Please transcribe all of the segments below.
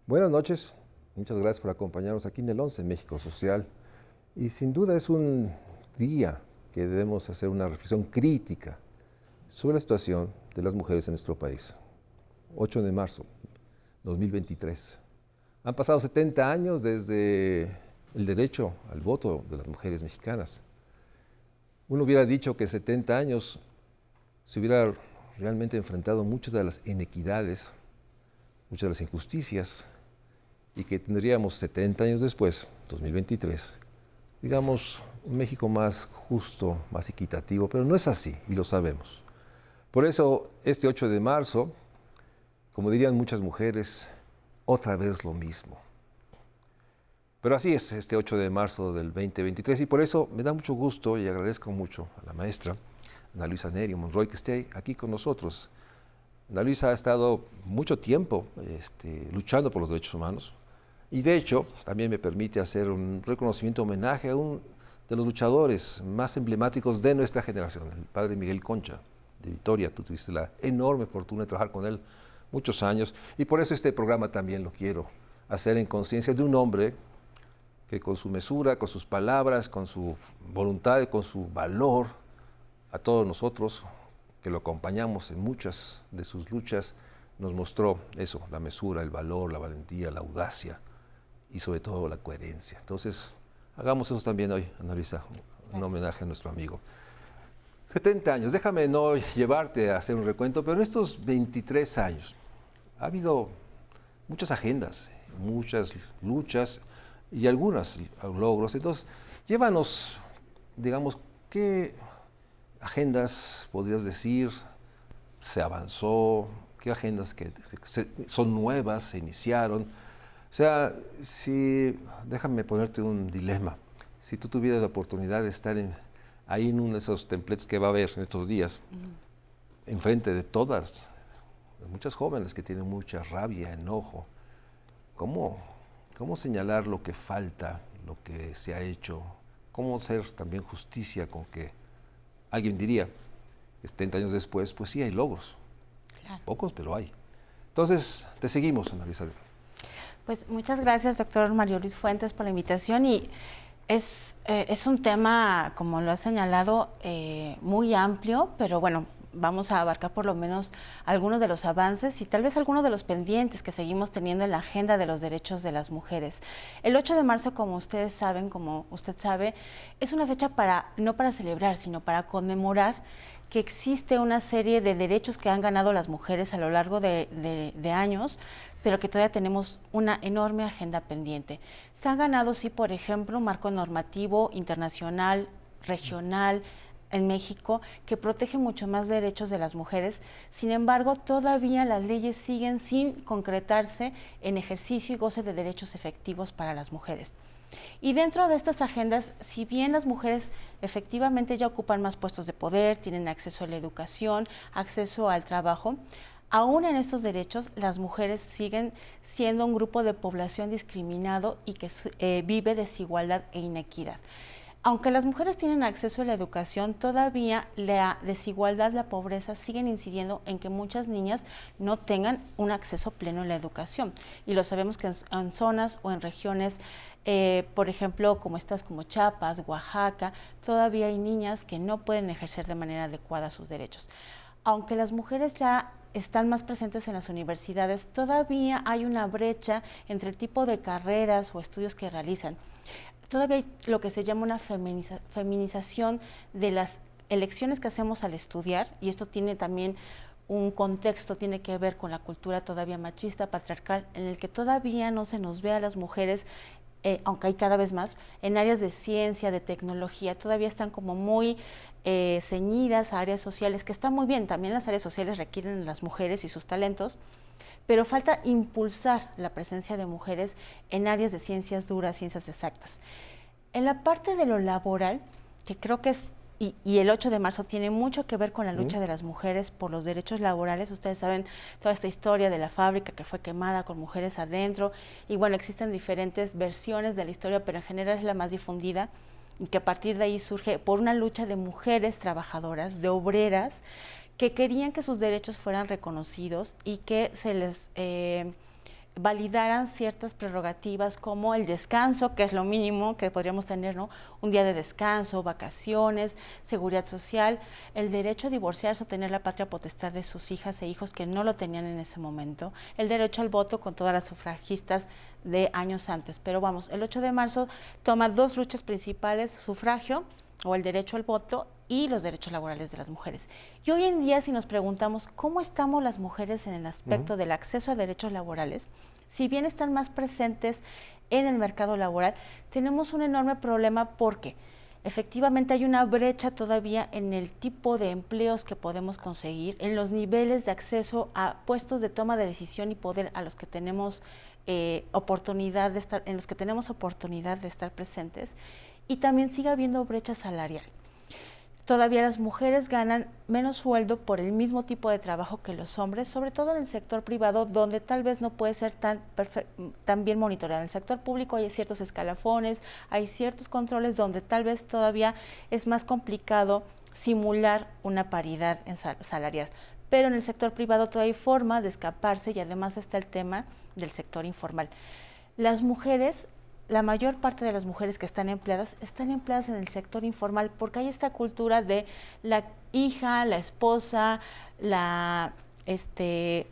Buenas noches, muchas gracias por acompañarnos aquí en el 11 México Social. Y sin duda es un día que debemos hacer una reflexión crítica sobre la situación de las mujeres en nuestro país. 8 de marzo 2023. Han pasado 70 años desde el derecho al voto de las mujeres mexicanas. Uno hubiera dicho que 70 años se hubiera realmente enfrentado muchas de las inequidades, muchas de las injusticias, y que tendríamos 70 años después, 2023, digamos, un México más justo, más equitativo, pero no es así y lo sabemos. Por eso, este 8 de marzo, como dirían muchas mujeres, otra vez lo mismo. Pero así es este 8 de marzo del 2023 y por eso me da mucho gusto y agradezco mucho a la maestra Ana Luisa Nerio Monroy que esté aquí con nosotros. Ana Luisa ha estado mucho tiempo luchando por los derechos humanos y de hecho también me permite hacer un reconocimiento, homenaje a uno de los luchadores más emblemáticos de nuestra generación, el padre Miguel Concha de Vitoria. Tú tuviste la enorme fortuna de trabajar con él muchos años y por eso este programa también lo quiero hacer en conciencia de un hombre que con su mesura, con sus palabras, con su voluntad, con su valor, a todos nosotros que lo acompañamos en muchas de sus luchas, nos mostró eso, la mesura, el valor, la valentía, la audacia y sobre todo la coherencia. Entonces, hagamos eso también hoy, Ana Luisa, un homenaje a nuestro amigo. 70 años, déjame no llevarte a hacer un recuento, pero en estos 23 años ha habido muchas agendas, muchas luchas y algunos logros. Entonces, llévanos, digamos, ¿qué agendas podrías decir se avanzó? ¿Qué agendas que son nuevas, se iniciaron? O sea, déjame ponerte un dilema. Si tú tuvieras la oportunidad de estar ahí en uno de esos templates que va a haber en estos días, enfrente de todas, de muchas jóvenes que tienen mucha rabia, enojo, ¿cómo, cómo señalar lo que falta, lo que se ha hecho? ¿Cómo hacer también justicia con que alguien diría, 70 años después, pues sí hay logros, Claro. pocos, pero hay? Entonces, te seguimos, Ana Luisa. Pues muchas gracias, doctor Mario Luis Fuentes, por la invitación. Y es un tema, como lo ha señalado, muy amplio, pero bueno, vamos a abarcar por lo menos algunos de los avances y tal vez algunos de los pendientes que seguimos teniendo en la agenda de los derechos de las mujeres. El 8 de marzo, como ustedes saben, como usted sabe, es una fecha no para celebrar, sino para conmemorar que existe una serie de derechos que han ganado las mujeres a lo largo de años, pero que todavía tenemos una enorme agenda pendiente. Se han ganado, sí, por ejemplo, un marco normativo internacional, regional, en México, que protege mucho más derechos de las mujeres. Sin embargo, todavía las leyes siguen sin concretarse en ejercicio y goce de derechos efectivos para las mujeres. Y dentro de estas agendas, si bien las mujeres efectivamente ya ocupan más puestos de poder, tienen acceso a la educación, acceso al trabajo, aún en estos derechos las mujeres siguen siendo un grupo de población discriminado y que vive desigualdad e inequidad. Aunque las mujeres tienen acceso a la educación, todavía la desigualdad, la pobreza siguen incidiendo en que muchas niñas no tengan un acceso pleno a la educación. Y lo sabemos que en zonas o en regiones, por ejemplo, como estas como Chiapas, Oaxaca, todavía hay niñas que no pueden ejercer de manera adecuada sus derechos. Aunque las mujeres ya están más presentes en las universidades, todavía hay una brecha entre el tipo de carreras o estudios que realizan. Todavía hay lo que se llama una feminización de las elecciones que hacemos al estudiar, y esto tiene también un contexto, tiene que ver con la cultura todavía machista, patriarcal, en el que todavía no se nos ve a las mujeres, aunque hay cada vez más, en áreas de ciencia, de tecnología, todavía están como muy ceñidas a áreas sociales, que están muy bien, también las áreas sociales requieren a las mujeres y sus talentos, pero falta impulsar la presencia de mujeres en áreas de ciencias duras, ciencias exactas. En la parte de lo laboral, que creo que es, y el 8 de marzo tiene mucho que ver con la lucha de las mujeres por los derechos laborales. Ustedes saben toda esta historia de la fábrica que fue quemada con mujeres adentro, y bueno, existen diferentes versiones de la historia, pero en general es la más difundida, y que a partir de ahí surge por una lucha de mujeres trabajadoras, de obreras, que querían que sus derechos fueran reconocidos y que se les validaran ciertas prerrogativas como el descanso, que es lo mínimo que podríamos tener, ¿no? Un día de descanso, vacaciones, seguridad social, el derecho a divorciarse o tener la patria potestad de sus hijas e hijos que no lo tenían en ese momento, el derecho al voto con todas las sufragistas de años antes. Pero vamos, el 8 de marzo toma dos luchas principales: sufragio o el derecho al voto y los derechos laborales de las mujeres. Y hoy en día, si nos preguntamos cómo estamos las mujeres en el aspecto del acceso a derechos laborales, si bien están más presentes en el mercado laboral, tenemos un enorme problema porque efectivamente hay una brecha todavía en el tipo de empleos que podemos conseguir, en los niveles de acceso a puestos de toma de decisión y poder a los que tenemos oportunidad de estar, en los que tenemos oportunidad de estar presentes, y también sigue habiendo brecha salarial. Todavía las mujeres ganan menos sueldo por el mismo tipo de trabajo que los hombres, sobre todo en el sector privado, donde tal vez no puede ser tan bien monitoreado. En el sector público hay ciertos escalafones, hay ciertos controles donde tal vez todavía es más complicado simular una paridad en salarial. Pero en el sector privado todavía hay forma de escaparse, y además está el tema del sector informal. Las mujeres, la mayor parte de las mujeres que están empleadas en el sector informal, porque hay esta cultura de la hija, la esposa, la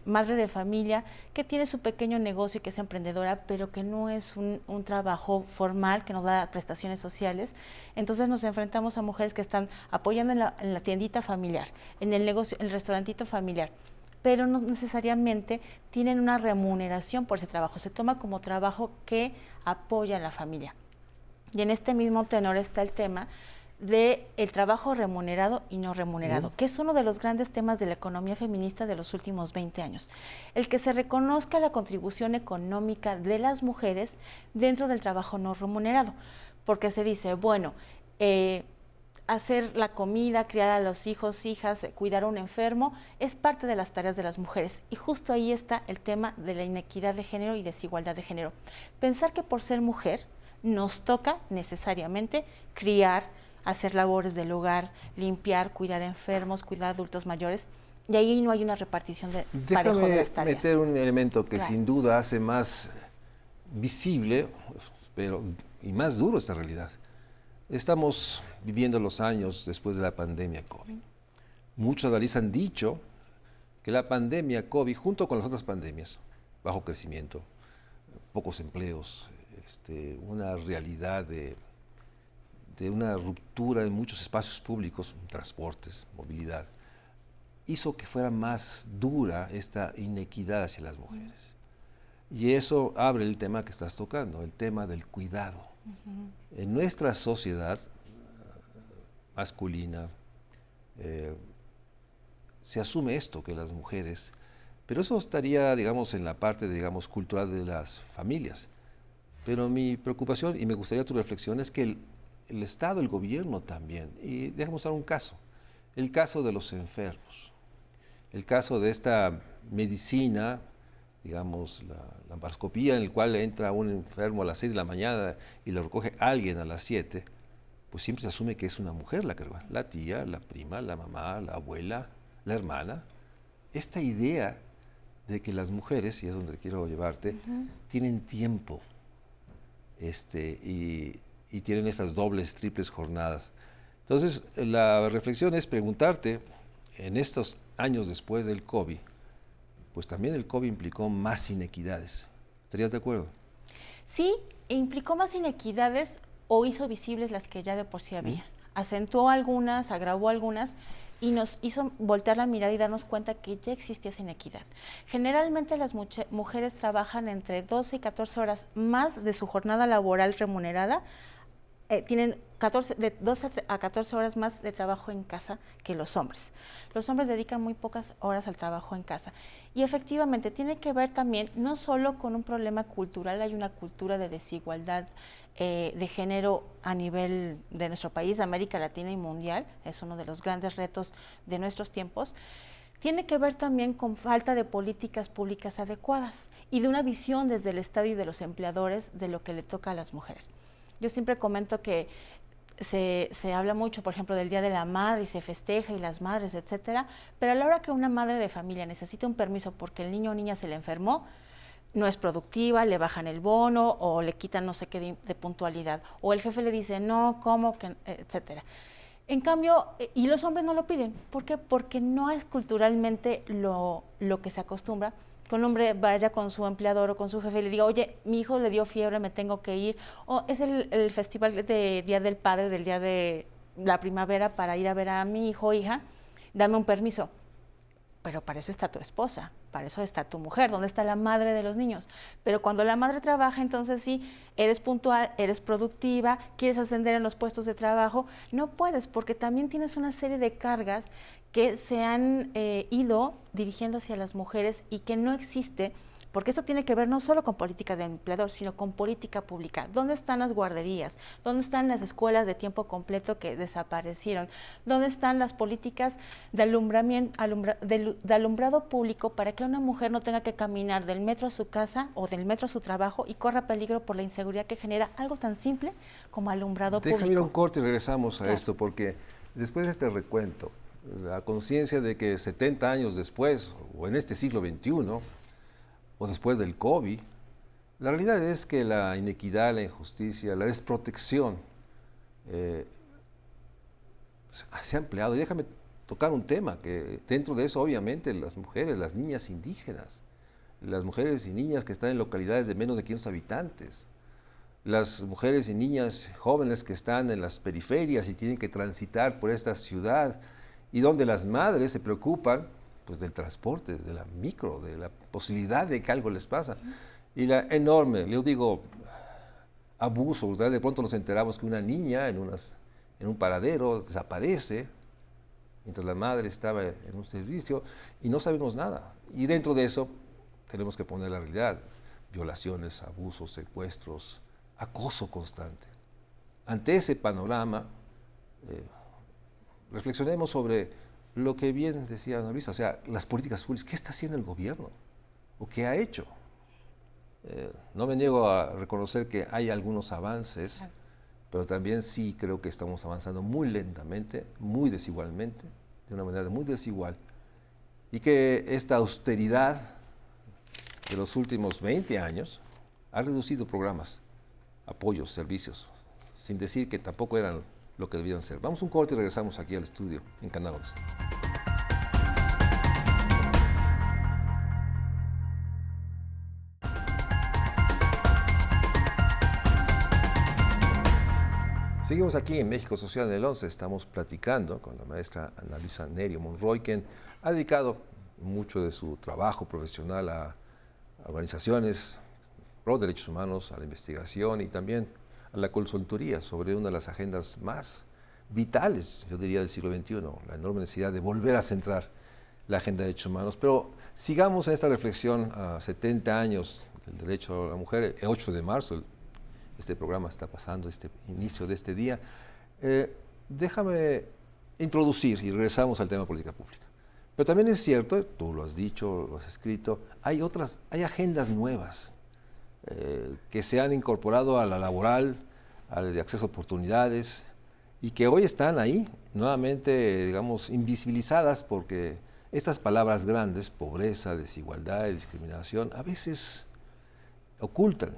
madre de familia que tiene su pequeño negocio y que es emprendedora, pero que no es un trabajo formal, que nos da prestaciones sociales. Entonces nos enfrentamos a mujeres que están apoyando en la tiendita familiar, en el negocio, en el restaurantito familiar, pero no necesariamente tienen una remuneración por ese trabajo. Se toma como trabajo que apoya a la familia. Y en este mismo tenor está el tema del trabajo remunerado y no remunerado, que es uno de los grandes temas de la economía feminista de los últimos 20 años. El que se reconozca la contribución económica de las mujeres dentro del trabajo no remunerado, porque se dice, bueno, hacer la comida, criar a los hijos, hijas, cuidar a un enfermo, es parte de las tareas de las mujeres. Y justo ahí está el tema de la inequidad de género y desigualdad de género. Pensar que por ser mujer nos toca necesariamente criar, hacer labores del hogar, limpiar, cuidar a enfermos, cuidar a adultos mayores, y ahí no hay una repartición parejo de las tareas. Déjame meter un elemento que sin duda hace más visible, y más duro esta realidad. Estamos viviendo los años después de la pandemia COVID. Muchos analistas han dicho que la pandemia COVID, junto con las otras pandemias, bajo crecimiento, pocos empleos, una realidad de una ruptura en muchos espacios públicos, transportes, movilidad, hizo que fuera más dura esta inequidad hacia las mujeres. Y eso abre el tema que estás tocando, el tema del cuidado. En nuestra sociedad masculina se asume esto, que las mujeres, pero eso estaría, digamos, en la parte, digamos, cultural de las familias. Pero mi preocupación, y me gustaría tu reflexión, es que el Estado, el gobierno también, y déjame mostrar un caso, el caso de los enfermos, el caso de esta medicina, digamos, la laparoscopía, en el cual entra un enfermo a las 6 de la mañana y lo recoge alguien a las 7, pues siempre se asume que es una mujer la que lo va, la tía, la prima, la mamá, la abuela, la hermana. Esta idea de que las mujeres, y es donde quiero llevarte, tienen tiempo y tienen estas dobles, triples jornadas. Entonces, la reflexión es preguntarte, en estos años después del COVID, pues también el COVID implicó más inequidades. ¿Estarías de acuerdo? Sí, implicó más inequidades o hizo visibles las que ya de por sí había. Acentuó algunas, agravó algunas y nos hizo voltear la mirada y darnos cuenta que ya existía esa inequidad. Generalmente las mujeres trabajan entre 12 y 14 horas más de su jornada laboral remunerada, tienen de 12 a 14 horas más de trabajo en casa que los hombres. Los hombres dedican muy pocas horas al trabajo en casa. Y efectivamente tiene que ver también no solo con un problema cultural, hay una cultura de desigualdad de género a nivel de nuestro país, América Latina y mundial, es uno de los grandes retos de nuestros tiempos. Tiene que ver también con falta de políticas públicas adecuadas y de una visión desde el Estado y de los empleadores de lo que le toca a las mujeres. Yo siempre comento que se habla mucho, por ejemplo, del Día de la Madre y se festeja y las madres, etcétera, pero a la hora que una madre de familia necesita un permiso porque el niño o niña se le enfermó, no es productiva, le bajan el bono o le quitan no sé qué de puntualidad. O el jefe le dice, no, ¿cómo? Que, etcétera. En cambio, y los hombres no lo piden. ¿Por qué? Porque no es culturalmente lo que se acostumbra. Que un hombre vaya con su empleador o con su jefe y le diga, oye, mi hijo le dio fiebre, me tengo que ir. O es el festival de Día del Padre, del Día de la Primavera, para ir a ver a mi hijo o hija, dame un permiso. Pero para eso está tu esposa, para eso está tu mujer, ¿dónde está la madre de los niños? Pero cuando la madre trabaja, entonces sí, eres puntual, eres productiva, quieres ascender en los puestos de trabajo, no puedes porque también tienes una serie de cargas que se han ido dirigiendo hacia las mujeres y que no existe, porque esto tiene que ver no solo con política de empleador, sino con política pública. ¿Dónde están las guarderías? ¿Dónde están las escuelas de tiempo completo que desaparecieron? ¿Dónde están las políticas de alumbrado público para que una mujer no tenga que caminar del metro a su casa o del metro a su trabajo y corra peligro por la inseguridad que genera algo tan simple como alumbrado público? Déjame ir a un corte y regresamos a esto, porque después de este recuento, la conciencia de que 70 años después, o en este siglo XXI, o después del COVID, la realidad es que la inequidad, la injusticia, la desprotección se ha empleado. Y déjame tocar un tema, que dentro de eso obviamente las mujeres, las niñas indígenas, las mujeres y niñas que están en localidades de menos de 500 habitantes, las mujeres y niñas jóvenes que están en las periferias y tienen que transitar por esta ciudad, y donde las madres se preocupan pues del transporte, de la micro, de la posibilidad de que algo les pasa. Y la enorme, yo digo, abuso, ¿verdad? De pronto nos enteramos que una niña en un paradero desaparece, mientras la madre estaba en un servicio, y no sabemos nada. Y dentro de eso tenemos que poner la realidad: violaciones, abusos, secuestros, acoso constante. Ante ese panorama, reflexionemos sobre lo que bien decía Ana Luisa, o sea, las políticas públicas. ¿Qué está haciendo el gobierno? ¿O qué ha hecho? No me niego a reconocer que hay algunos avances, pero también sí creo que estamos avanzando muy lentamente, muy desigualmente, de una manera muy desigual, y que esta austeridad de los últimos 20 años ha reducido programas, apoyos, servicios, sin decir que tampoco eran lo que debían ser. Vamos a un corte y regresamos aquí al estudio en Canal 11. Seguimos aquí en México Social en el 11. Estamos platicando con la maestra Ana Luisa Nerio Monroy, quien ha dedicado mucho de su trabajo profesional a organizaciones pro derechos humanos, a la investigación y también a la consultoría sobre una de las agendas más vitales, yo diría, del siglo XXI, la enorme necesidad de volver a centrar la agenda de derechos humanos. Pero sigamos en esta reflexión a 70 años del derecho a la mujer, el 8 de marzo, este programa está pasando, este inicio de este día. Déjame introducir y regresamos al tema de política pública. Pero también es cierto, tú lo has dicho, lo has escrito, hay agendas nuevas que se han incorporado a la laboral, al de acceso a oportunidades, y que hoy están ahí, nuevamente, digamos, invisibilizadas, porque estas palabras grandes, pobreza, desigualdad y discriminación, a veces ocultan.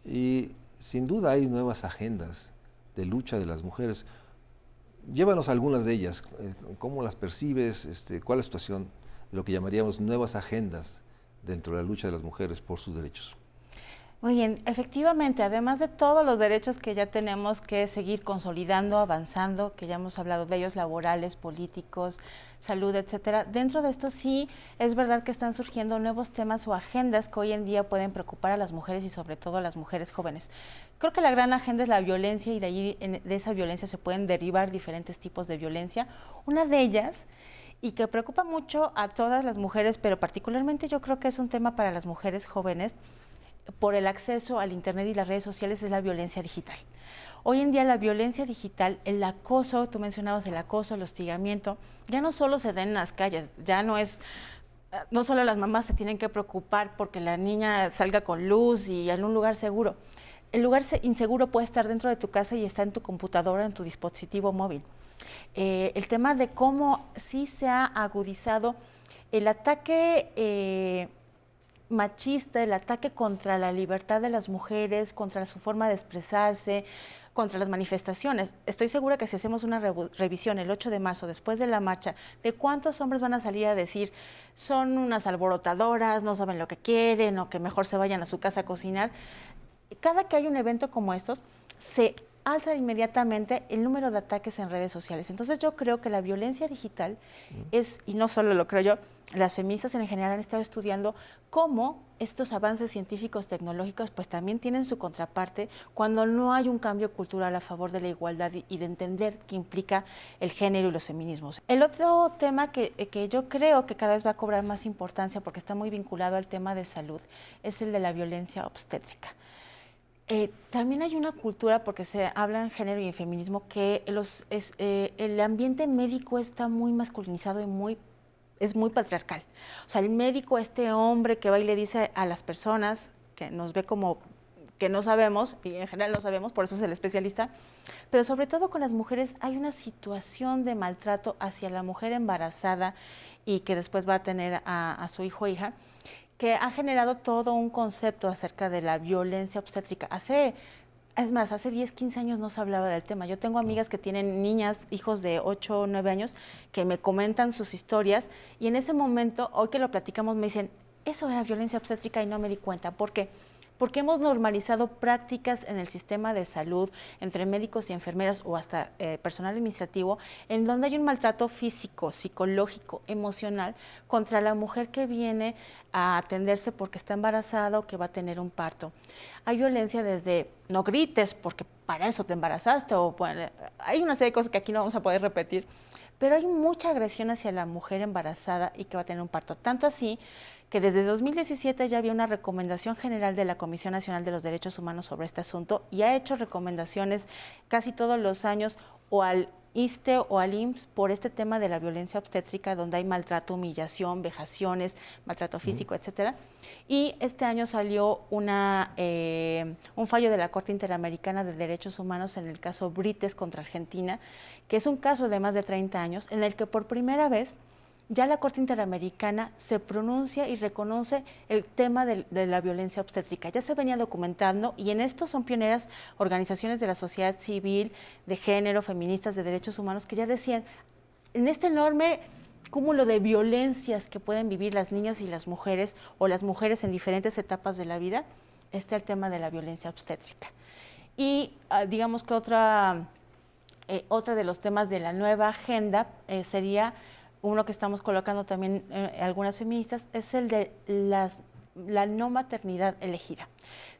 Y sin duda hay nuevas agendas de lucha de las mujeres. Llévanos a algunas de ellas. ¿Cómo las percibes? ¿Cuál es la situación de lo que llamaríamos nuevas agendas dentro de la lucha de las mujeres por sus derechos? Muy bien, efectivamente, además de todos los derechos que ya tenemos que seguir consolidando, avanzando, que ya hemos hablado de ellos, laborales, políticos, salud, etcétera, dentro de esto sí es verdad que están surgiendo nuevos temas o agendas que hoy en día pueden preocupar a las mujeres y sobre todo a las mujeres jóvenes. Creo que la gran agenda es la violencia y de ahí de esa violencia se pueden derivar diferentes tipos de violencia. Una de ellas, y que preocupa mucho a todas las mujeres, pero particularmente yo creo que es un tema para las mujeres jóvenes, por el acceso al Internet y las redes sociales, es la violencia digital. Hoy en día la violencia digital, el acoso, tú mencionabas el acoso, el hostigamiento, ya no solo se da en las calles, ya no solo las mamás se tienen que preocupar porque la niña salga con luz y en un lugar seguro. El lugar inseguro puede estar dentro de tu casa y está en tu computadora, en tu dispositivo móvil. El tema de cómo sí se ha agudizado el ataque machista, el ataque contra la libertad de las mujeres, contra su forma de expresarse, contra las manifestaciones. Estoy segura que si hacemos una revisión el 8 de marzo, después de la marcha, de cuántos hombres van a salir a decir son unas alborotadoras, no saben lo que quieren o que mejor se vayan a su casa a cocinar. Cada que hay un evento como estos, se alza inmediatamente el número de ataques en redes sociales. Entonces yo creo que la violencia digital es, y no solo lo creo yo, las feministas en general han estado estudiando cómo estos avances científicos tecnológicos pues también tienen su contraparte cuando no hay un cambio cultural a favor de la igualdad y de entender qué implica el género y los feminismos. El otro tema que yo creo que cada vez va a cobrar más importancia porque está muy vinculado al tema de salud es el de la violencia obstétrica. También hay una cultura, porque se habla en género y en feminismo, que el ambiente médico está muy masculinizado y es muy patriarcal. O sea, el médico, este hombre que va y le dice a las personas, que nos ve como que no sabemos, y en general no sabemos, por eso es el especialista, pero sobre todo con las mujeres hay una situación de maltrato hacia la mujer embarazada y que después va a tener a su hijo o hija, que ha generado todo un concepto acerca de la violencia obstétrica. Es más, hace 10, 15 años no se hablaba del tema. Yo tengo amigas que tienen niñas, hijos de 8 o 9 años, que me comentan sus historias y en ese momento, hoy que lo platicamos, me dicen, eso era violencia obstétrica y no me di cuenta. ¿Por qué? Porque hemos normalizado prácticas en el sistema de salud, entre médicos y enfermeras o hasta personal administrativo, en donde hay un maltrato físico, psicológico, emocional contra la mujer que viene a atenderse porque está embarazada o que va a tener un parto. Hay violencia desde no grites porque para eso te embarazaste, o bueno, hay una serie de cosas que aquí no vamos a poder repetir, pero hay mucha agresión hacia la mujer embarazada y que va a tener un parto. Tanto así que desde 2017 ya había una recomendación general de la Comisión Nacional de los Derechos Humanos sobre este asunto y ha hecho recomendaciones casi todos los años o al ISSSTE o al IMSS por este tema de la violencia obstétrica, donde hay maltrato, humillación, vejaciones, maltrato físico, etcétera. Y este año salió un fallo de la Corte Interamericana de Derechos Humanos en el caso Brites contra Argentina, que es un caso de más de 30 años, en el que por primera vez ya la Corte Interamericana se pronuncia y reconoce el tema de la violencia obstétrica. Ya se venía documentando y en esto son pioneras organizaciones de la sociedad civil, de género, feministas, de derechos humanos, que ya decían, en este enorme cúmulo de violencias que pueden vivir las niñas y las mujeres o las mujeres en diferentes etapas de la vida, está el tema de la violencia obstétrica. Y digamos que otra de los temas de la nueva agenda sería uno que estamos colocando también algunas feministas, es el de la no maternidad elegida.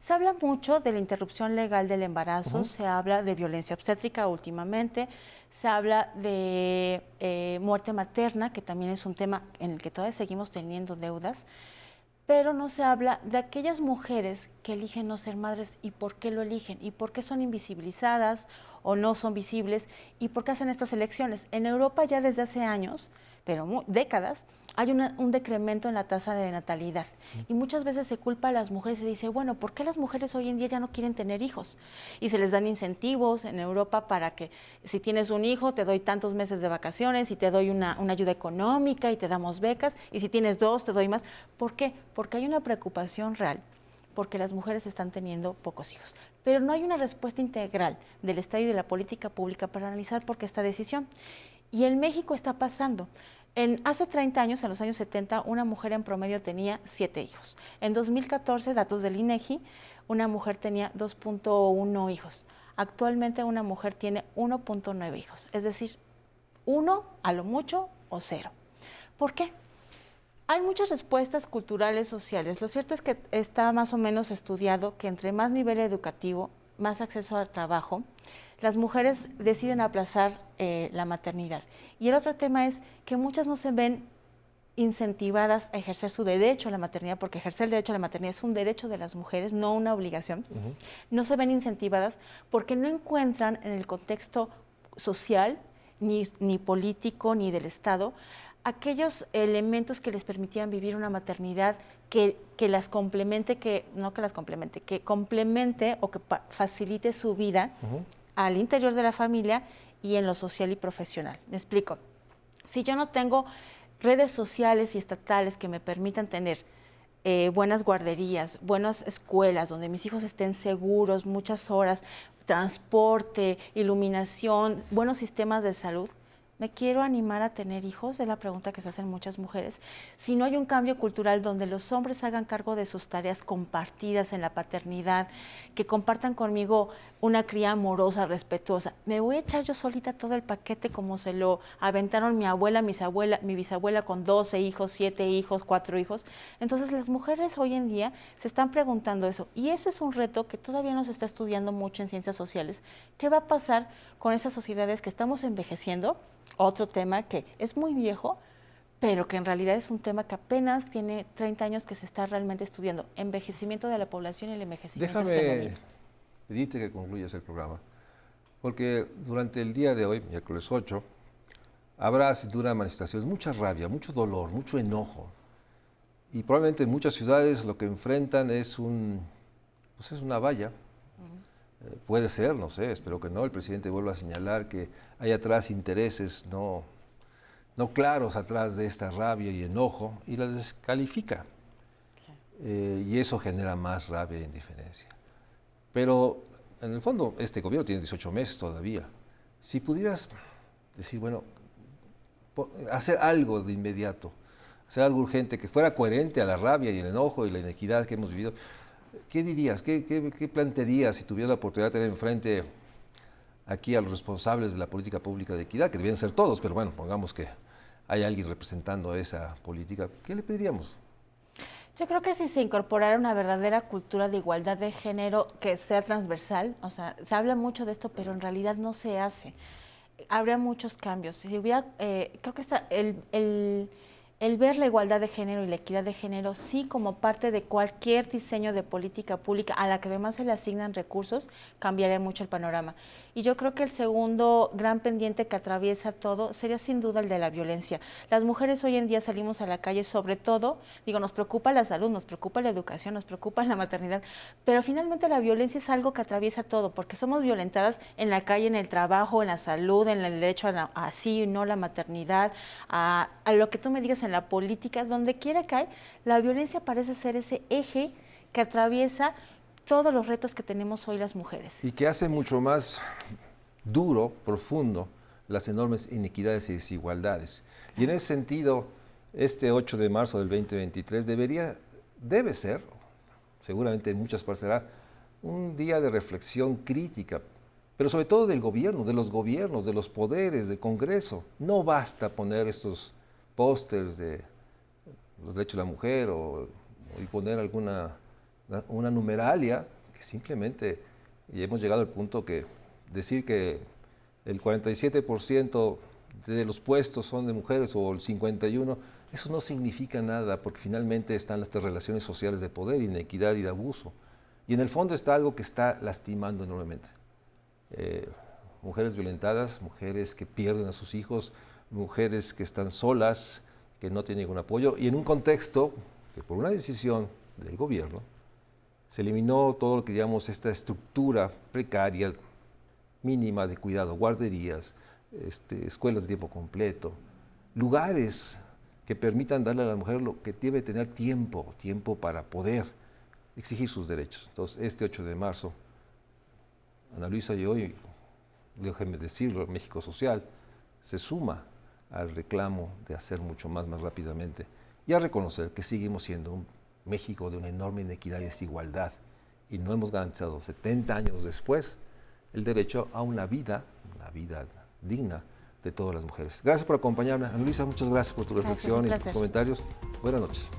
Se habla mucho de la interrupción legal del embarazo, se habla de violencia obstétrica últimamente, se habla de muerte materna, que también es un tema en el que todavía seguimos teniendo deudas, pero no se habla de aquellas mujeres que eligen no ser madres y por qué lo eligen, y por qué son invisibilizadas o no son visibles, y por qué hacen estas elecciones. En Europa ya desde hace años, pero décadas, hay un decremento en la tasa de natalidad. Y muchas veces se culpa a las mujeres y se dice, bueno, ¿por qué las mujeres hoy en día ya no quieren tener hijos? Y se les dan incentivos en Europa para que si tienes un hijo te doy tantos meses de vacaciones y te doy una ayuda económica y te damos becas, y si tienes 2 te doy más. ¿Por qué? Porque hay una preocupación real, porque las mujeres están teniendo pocos hijos. Pero no hay una respuesta integral del Estado y de la política pública para analizar por qué esta decisión. Y en México está pasando. Hace 30 años, en los años 70, una mujer en promedio tenía 7 hijos. En 2014, datos del INEGI, una mujer tenía 2.1 hijos. Actualmente una mujer tiene 1.9 hijos, es decir, 1 a lo mucho o 0. ¿Por qué? Hay muchas respuestas culturales, sociales. Lo cierto es que está más o menos estudiado que entre más nivel educativo, más acceso al trabajo, las mujeres deciden aplazar la maternidad. Y el otro tema es que muchas no se ven incentivadas a ejercer su derecho a la maternidad, porque ejercer el derecho a la maternidad es un derecho de las mujeres, no una obligación. No se ven incentivadas porque no encuentran en el contexto social, ni político, ni del Estado, aquellos elementos que les permitían vivir una maternidad que las complemente, que complemente o que facilite su vida al interior de la familia y en lo social y profesional. Me explico. Si yo no tengo redes sociales y estatales que me permitan tener buenas guarderías, buenas escuelas, donde mis hijos estén seguros, muchas horas, transporte, iluminación, buenos sistemas de salud. ¿Me quiero animar a tener hijos? Es la pregunta que se hacen muchas mujeres. Si no hay un cambio cultural donde los hombres hagan cargo de sus tareas compartidas en la paternidad, que compartan conmigo una cría amorosa, respetuosa, ¿me voy a echar yo solita todo el paquete como se lo aventaron mi abuela, mi bisabuela con 12 hijos, 7 hijos, 4 hijos? Entonces las mujeres hoy en día se están preguntando eso, y eso es un reto que todavía no se está estudiando mucho en ciencias sociales. ¿Qué va a pasar con esas sociedades que estamos envejeciendo? Otro tema que es muy viejo, pero que en realidad es un tema que apenas tiene 30 años que se está realmente estudiando. Envejecimiento de la población y el envejecimiento femenino. Déjame pedirte que concluyas el programa, porque durante el día de hoy, miércoles 8, habrá sin duda manifestaciones, mucha rabia, mucho dolor, mucho enojo. Y probablemente en muchas ciudades lo que enfrentan es pues es una valla. Puede ser, no sé, espero que no. El presidente vuelva a señalar que hay atrás intereses no claros atrás de esta rabia y enojo y las descalifica. Y eso genera más rabia e indiferencia. Pero en el fondo este gobierno tiene 18 meses todavía. Si pudieras decir, bueno, hacer algo de inmediato, hacer algo urgente que fuera coherente a la rabia y el enojo y la inequidad que hemos vivido, ¿qué dirías? ¿Qué plantearías si tuvieras la oportunidad de tener enfrente aquí a los responsables de la política pública de equidad, que debían ser todos, pero bueno, pongamos que hay alguien representando esa política, ¿qué le pediríamos? Yo creo que si se incorporara una verdadera cultura de igualdad de género que sea transversal, o sea, se habla mucho de esto, pero en realidad no se hace. Habría muchos cambios. Si hubiera, creo que está el ver la igualdad de género y la equidad de género sí como parte de cualquier diseño de política pública a la que además se le asignan recursos, cambiaría mucho el panorama. Y yo creo que el segundo gran pendiente que atraviesa todo sería sin duda el de la violencia. Las mujeres hoy en día salimos a la calle, sobre todo, digo, nos preocupa la salud, nos preocupa la educación, nos preocupa la maternidad, pero finalmente la violencia es algo que atraviesa todo, porque somos violentadas en la calle, en el trabajo, en la salud, en el derecho a sí y no la maternidad, a lo que tú me digas en la política, donde quiera que hay, la violencia parece ser ese eje que atraviesa todos los retos que tenemos hoy las mujeres. Y que hace mucho más duro, profundo, las enormes inequidades y desigualdades. Y en ese sentido, este 8 de marzo del 2023 debe ser, seguramente en muchas partes será, un día de reflexión crítica, pero sobre todo del gobierno, de los gobiernos, de los poderes, del Congreso. No basta poner estos pósters de los derechos de la mujer y poner una numeralia que simplemente, y hemos llegado al punto que decir que el 47% de los puestos son de mujeres o el 51%, eso no significa nada porque finalmente están estas relaciones sociales de poder, inequidad y de abuso. Y en el fondo está algo que está lastimando enormemente. Mujeres violentadas, mujeres que pierden a sus hijos, mujeres que están solas, que no tienen ningún apoyo, y en un contexto que por una decisión del gobierno se eliminó todo lo que llamamos esta estructura precaria, mínima de cuidado, guarderías, escuelas de tiempo completo, lugares que permitan darle a la mujer lo que debe tener tiempo para poder exigir sus derechos. Entonces, este 8 de marzo, Ana Luisa y hoy, déjenme decirlo, México Social se suma al reclamo de hacer mucho más rápidamente y a reconocer que seguimos siendo un México de una enorme inequidad y desigualdad y no hemos garantizado 70 años después el derecho a una vida digna de todas las mujeres. Gracias por acompañarme. Ana Luisa, muchas gracias por tu reflexión y tus comentarios. Buenas noches.